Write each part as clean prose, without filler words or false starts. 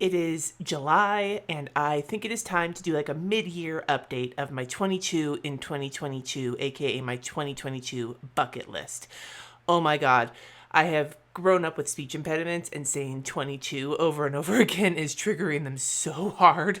It is July, and I think it is time to do like a mid-year update of my 22 in 2022, aka my 2022 bucket list. Oh my God, I have grown up with speech impediments, and saying 22 over and over again is triggering them so hard.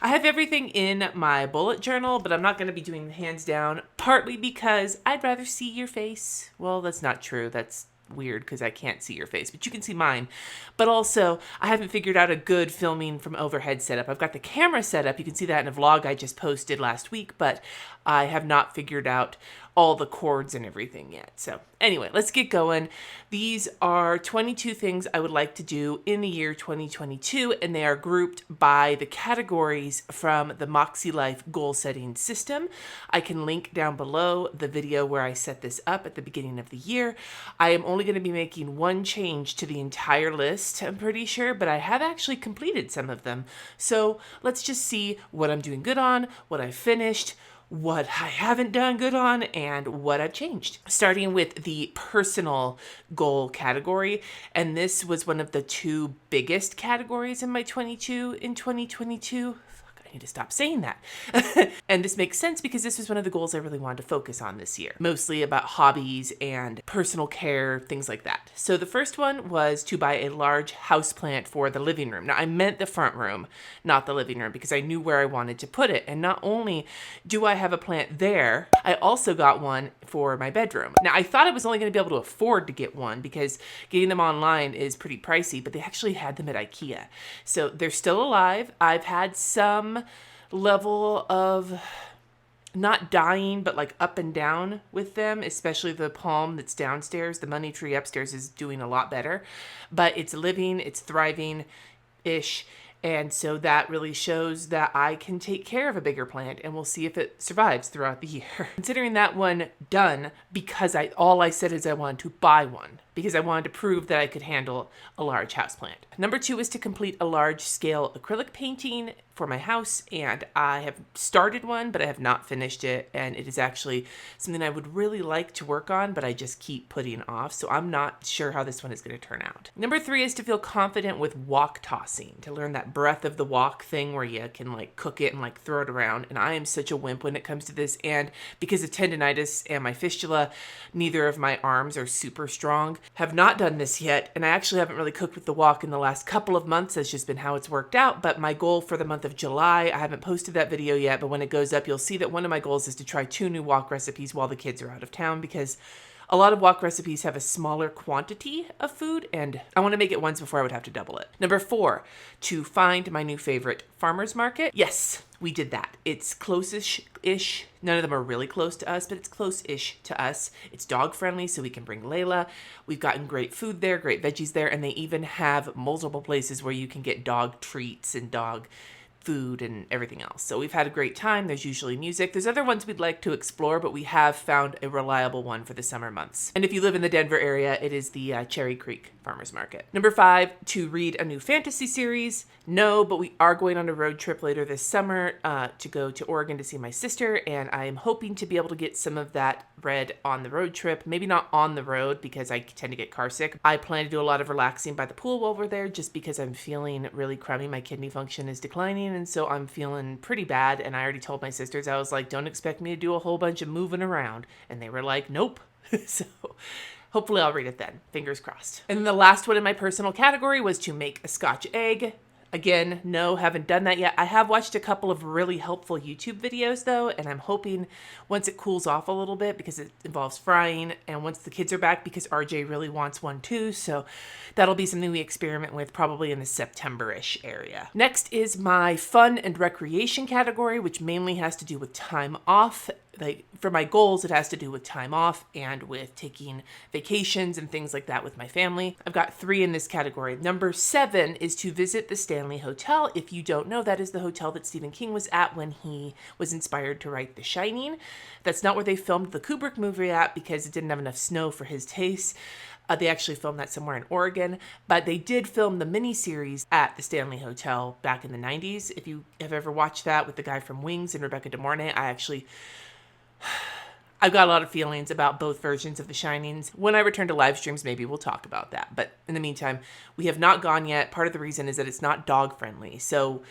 I have everything in my bullet journal, but I'm not going to be doing hands down, partly because I'd rather see your face. Well, that's not true. That's weird because I can't see your face, but you can see mine. But also, I haven't figured out a good filming from overhead setup. I've got the camera set up. You can see that in a vlog I just posted last week, but I have not figured out all the cords and everything yet. So anyway, let's get going. These are 22 things I would like to do in the year 2022, and they are grouped by the categories from the Moxie Life goal setting system. I can link down below the video where I set this up at the beginning of the year. I am only going to be making one change to the entire list, I'm pretty sure, but I have actually completed some of them. So let's just see what I'm doing good on, what I finished, what I haven't done good on, and what I've changed. Starting with the personal goal category, and this was one of the two biggest categories in my 22 in 2022. I need to stop saying that. And this makes sense because this was one of the goals I really wanted to focus on this year, mostly about hobbies and personal care, things like that. So the first one was to buy a large houseplant for the living room. Now I meant the front room, not the living room, because I knew where I wanted to put it. And not only do I have a plant there, I also got one for my bedroom. Now I thought I was only going to be able to afford to get one because getting them online is pretty pricey, but they actually had them at IKEA. So they're still alive. I've had some level of not dying, but like up and down with them, especially the palm that's downstairs. The money tree upstairs is doing a lot better, but it's living, it's thriving-ish. And so that really shows that I can take care of a bigger plant, and we'll see if it survives throughout the year. Considering that one done, because all I said is I wanted to buy one, because I wanted to prove that I could handle a large houseplant. Number 2 is to complete a large-scale acrylic painting for my house, and I have started one, but I have not finished it, and it is actually something I would really like to work on, but I just keep putting off, so I'm not sure how this one is going to turn out. Number 3 is to feel confident with wok tossing, to learn that breath of the wok thing where you can like cook it and like throw it around, and I am such a wimp when it comes to this, and because of tendinitis and my fistula, neither of my arms are super strong. Have not done this yet, and I actually haven't really cooked with the wok in the last couple of months. That's just been how it's worked out, but my goal for the month of July, I haven't posted that video yet, but when it goes up, you'll see that one of my goals is to try 2 new wok recipes while the kids are out of town, because a lot of wok recipes have a smaller quantity of food, and I want to make it once before I would have to double it. Number 4, to find my new favorite farmer's market. Yes, we did that. It's close-ish. None of them are really close to us, but it's close-ish to us. It's dog-friendly, so we can bring Layla. We've gotten great food there, great veggies there, and they even have multiple places where you can get dog treats and dog food and everything else. So we've had a great time. There's usually music. There's other ones we'd like to explore, but we have found a reliable one for the summer months. And if you live in the Denver area, it is the Cherry Creek Farmers Market. Number 5, to read a new fantasy series. No, but we are going on a road trip later this summer to go to Oregon to see my sister, and I am hoping to be able to get some of that read on the road trip. Maybe not on the road because I tend to get car sick. I plan to do a lot of relaxing by the pool while we're there just because I'm feeling really crummy. My kidney function is declining, and so I'm feeling pretty bad, and I already told my sisters, I was like, don't expect me to do a whole bunch of moving around, and they were like, nope. So hopefully I'll read it then. Fingers crossed. And then the last one in my personal category was to make a Scotch egg. Again, no, haven't done that yet. I have watched a couple of really helpful YouTube videos though, and I'm hoping once it cools off a little bit, because it involves frying, and once the kids are back, because RJ really wants one too, so that'll be something we experiment with probably in the September-ish area. Next is my fun and recreation category, which mainly has to do with time off. Like for my goals, it has to do with time off and with taking vacations and things like that with my family. I've got 3 in this category. Number 7 is to visit the Stanley Hotel. If you don't know, that is the hotel that Stephen King was at when he was inspired to write The Shining. That's not where they filmed the Kubrick movie at because it didn't have enough snow for his taste. They actually filmed that somewhere in Oregon, but they did film the miniseries at the Stanley Hotel back in the 90s. If you have ever watched that with the guy from Wings and Rebecca De Mornay, I've got a lot of feelings about both versions of The Shinings. When I return to live streams, maybe we'll talk about that. But in the meantime, we have not gone yet. Part of the reason is that it's not dog friendly. So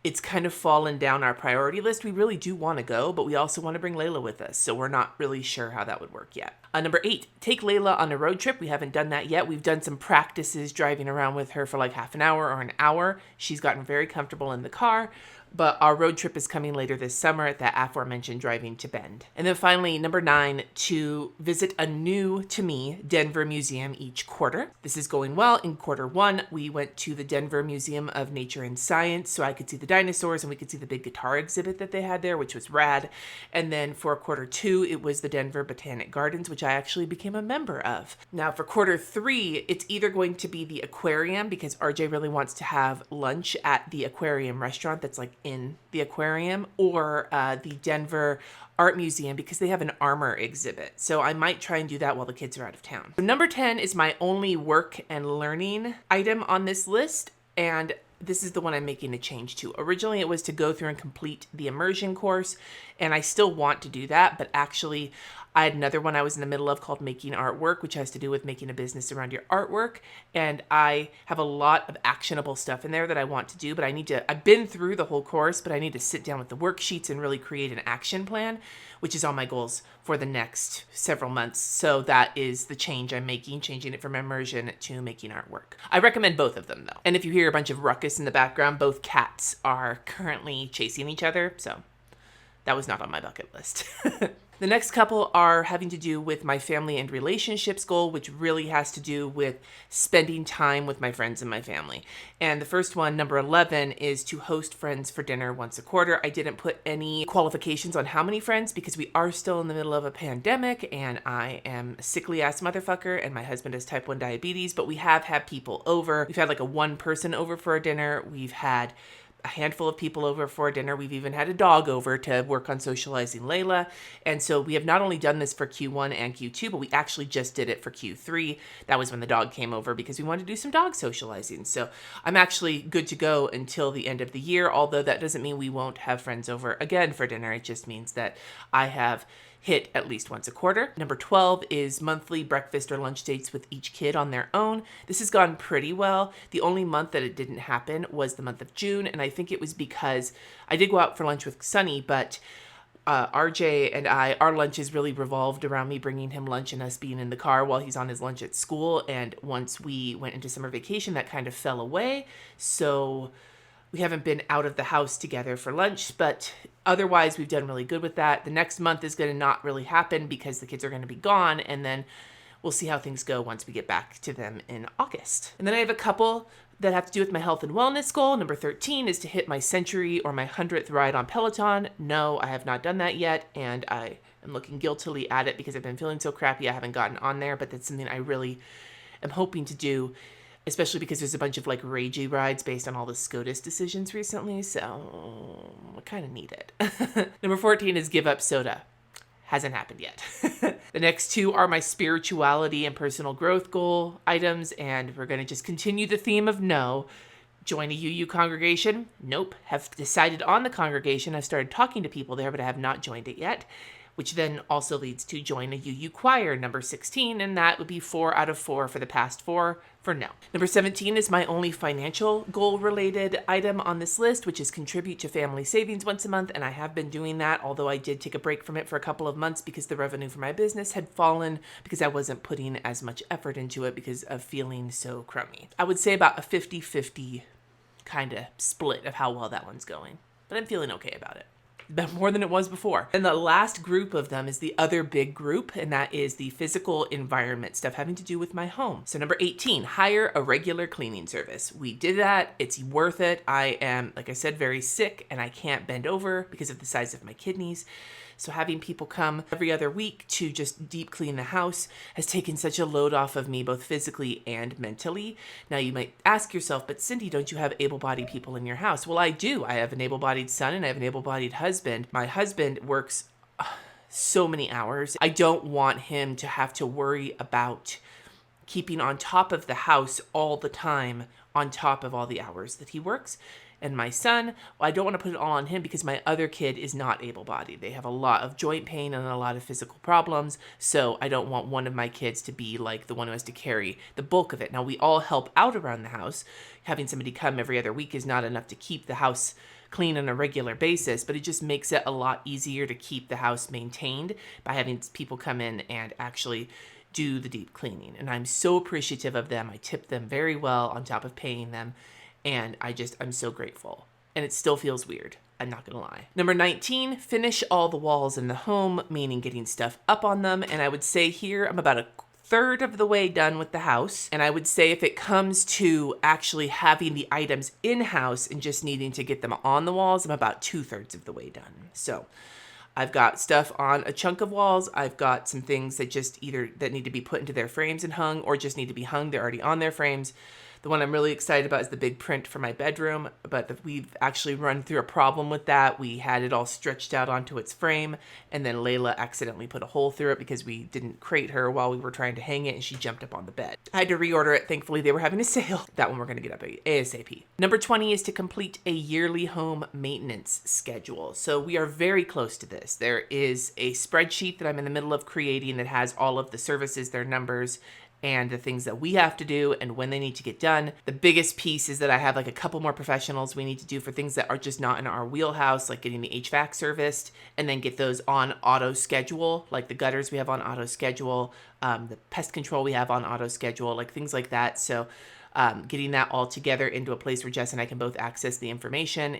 it's kind of fallen down our priority list. We really do want to go, but we also want to bring Layla with us. So we're not really sure how that would work yet. Number 8, take Layla on a road trip. We haven't done that yet. We've done some practices driving around with her for like half an hour or an hour. She's gotten very comfortable in the car. But our road trip is coming later this summer at that aforementioned driving to Bend. And then finally, number 9, to visit a new, to me, Denver museum each quarter. This is going well. In quarter 1, we went to the Denver Museum of Nature and Science, so I could see the dinosaurs and we could see the big guitar exhibit that they had there, which was rad. And then for quarter 2, it was the Denver Botanic Gardens, which I actually became a member of. Now for quarter 3, it's either going to be the aquarium, because RJ really wants to have lunch at the aquarium restaurant that's like in the aquarium, or the Denver Art Museum, because they have an armor exhibit. So I might try and do that while the kids are out of town. So number 10 is my only work and learning item on this list, and this is the one I'm making a change to. Originally, it was to go through and complete the immersion course, and I still want to do that, but actually I had another one I was in the middle of called Making Artwork, which has to do with making a business around your artwork. And I have a lot of actionable stuff in there that I want to do, but I've been through the whole course, but I need to sit down with the worksheets and really create an action plan, which is on my goals for the next several months. So that is the change I'm making, changing it from immersion to Making Artwork. I recommend both of them though. And if you hear a bunch of ruckus in the background, both cats are currently chasing each other. So that was not on my bucket list. The next couple are having to do with my family and relationships goal, which really has to do with spending time with my friends and my family. And the first one, number 11, is to host friends for dinner once a quarter. I didn't put any qualifications on how many friends because we are still in the middle of a pandemic and I am a sickly ass motherfucker and my husband has type 1 diabetes, but we have had people over. We've had like a 1 person over for a dinner. We've had a handful of people over for dinner. We've even had a dog over to work on socializing Layla. And so we have not only done this for Q1 and Q2, but we actually just did it for Q3. That was when the dog came over because we wanted to do some dog socializing. So I'm actually good to go until the end of the year, although that doesn't mean we won't have friends over again for dinner. It just means that I have hit at least once a quarter. Number 12 is monthly breakfast or lunch dates with each kid on their own. This has gone pretty well. The only month that it didn't happen was the month of June, and I think it was because I did go out for lunch with Sunny, but RJ and our lunches really revolved around me bringing him lunch and us being in the car while he's on his lunch at school, and once we went into summer vacation, that kind of fell away, so we haven't been out of the house together for lunch, but otherwise we've done really good with that. The next month is going to not really happen because the kids are going to be gone, and then we'll see how things go once we get back to them in August. And then I have a couple that have to do with my health and wellness goal. Number 13 is to hit my century or my 100th ride on Peloton. No, I have not done that yet, and I am looking guiltily at it because I've been feeling so crappy I haven't gotten on there, but that's something I really am hoping to do, especially because there's a bunch of like ragey rides based on all the SCOTUS decisions recently, so I kind of need it. Number 14 is give up soda. Hasn't happened yet. The next 2 are my spirituality and personal growth goal items, and we're going to just continue the theme of no. Join a UU congregation? Nope. Have decided on the congregation. I've started talking to people there, but I have not joined it yet, which then also leads to join a UU choir, number 16, and that would be 4 out of 4 for the past 4 for no. Number 17 is my only financial goal-related item on this list, which is contribute to family savings once a month, and I have been doing that, although I did take a break from it for a couple of months because the revenue for my business had fallen because I wasn't putting as much effort into it because of feeling so crummy. I would say about a 50-50 kind of split of how well that one's going, but I'm feeling okay about it. More than it was before. And the last group of them is the other big group, and that is the physical environment stuff having to do with my home. So number 18, hire a regular cleaning service. We did that. It's worth it. I am, like I said, very sick and I can't bend over because of the size of my kidneys. So having people come every other week to just deep clean the house has taken such a load off of me, both physically and mentally. Now you might ask yourself, but Cindy, don't you have able-bodied people in your house? Well, I do. I have an able-bodied son and I have an able-bodied husband. My husband works so many hours. I don't want him to have to worry about keeping on top of the house all the time, on top of all the hours that he works. And my son, well, I don't want to put it all on him because my other kid is not able-bodied. They have a lot of joint pain and a lot of physical problems, so I don't want one of my kids to be like the one who has to carry the bulk of it. Now, we all help out around the house. Having somebody come every other week is not enough to keep the house clean on a regular basis, but it just makes it a lot easier to keep the house maintained by having people come in and actually do the deep cleaning. And I'm so appreciative of them. I tip them very well on top of paying them. And I'm so grateful. And it still feels weird. I'm not going to lie. Number 19, finish all the walls in the home, meaning getting stuff up on them. And I would say here, I'm about a third of the way done with the house. And I would say if it comes to actually having the items in-house and just needing to get them on the walls, I'm about 2/3 of the way done. So I've got stuff on a chunk of walls. I've got some things that just either that need to be put into their frames and hung or just need to be hung. They're already on their frames. The one I'm really excited about is the big print for my bedroom, but we've actually run through a problem with that. We had it all stretched out onto its frame, and then Layla accidentally put a hole through it because we didn't crate her while we were trying to hang it, and she jumped up on the bed. I had to reorder it. Thankfully, they were having a sale. That one we're going to get up ASAP. Number 20 is to complete a yearly home maintenance schedule. So we are very close to this. There is a spreadsheet that I'm in the middle of creating that has all of the services, their numbers, and the things that we have to do and when they need to get done. The biggest piece is that I have like a couple more professionals we need to do for things that are just not in our wheelhouse, like getting the HVAC serviced and then get those on auto schedule, like the gutters we have on auto schedule, the pest control we have on auto schedule, like things like that. So getting that all together into a place where Jess and I can both access the information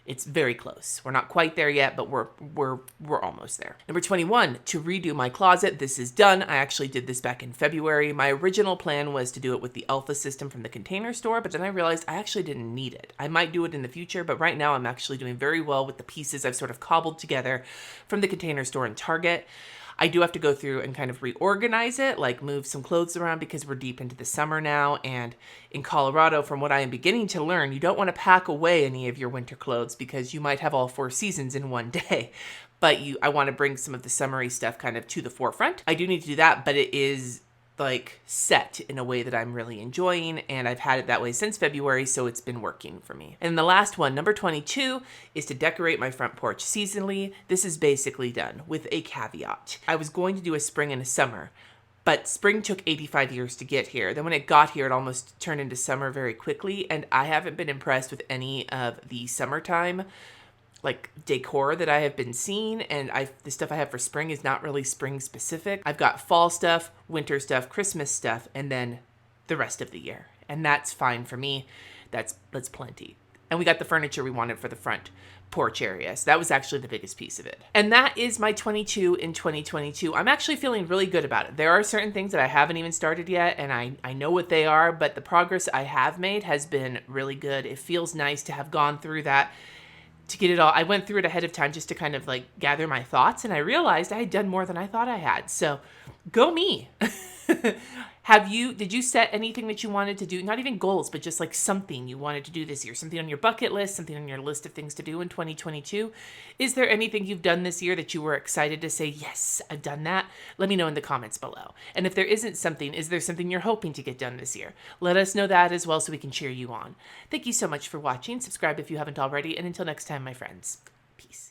it's very close. We're not quite there yet, but we're almost there. Number 21, to redo my closet. This is done. I actually did this back in February. My original plan was to do it with the Alpha system from the Container Store, but then I realized I actually didn't need it. I might do it in the future, but right now I'm actually doing very well with the pieces I've sort of cobbled together from the Container Store and Target. I do have to go through and kind of reorganize it, like move some clothes around because we're deep into the summer now. And in Colorado, from what I am beginning to learn, you don't want to pack away any of your winter clothes because you might have all 4 seasons in one day. But I want to bring some of the summery stuff kind of to the forefront. I do need to do that, but it is like set in a way that I'm really enjoying, and I've had it that way since February, so it's been working for me. And the last one, number 22, is to decorate my front porch seasonally. This is basically done with a caveat. I was going to do a spring and a summer, but spring took 85 years to get here. Then when it got here, it almost turned into summer very quickly, and I haven't been impressed with any of the summertime like decor that I have been seeing, and the stuff I have for spring is not really spring specific. I've got fall stuff, winter stuff, Christmas stuff, and then the rest of the year. And that's fine for me. That's plenty. And we got the furniture we wanted for the front porch area. So that was actually the biggest piece of it. And that is my 22 in 2022. I'm actually feeling really good about it. There are certain things that I haven't even started yet, and I know what they are, but the progress I have made has been really good. It feels nice to have gone through that, to get it all. I went through it ahead of time just to kind of like gather my thoughts, and I realized I had done more than I thought I had. So go me. Did you set anything that you wanted to do? Not even goals, but just like something you wanted to do this year, something on your bucket list, something on your list of things to do in 2022. Is there anything you've done this year that you were excited to say, yes, I've done that? Let me know in the comments below. And if there isn't something, is there something you're hoping to get done this year? Let us know that as well so we can cheer you on. Thank you so much for watching. Subscribe if you haven't already. And until next time, my friends, peace.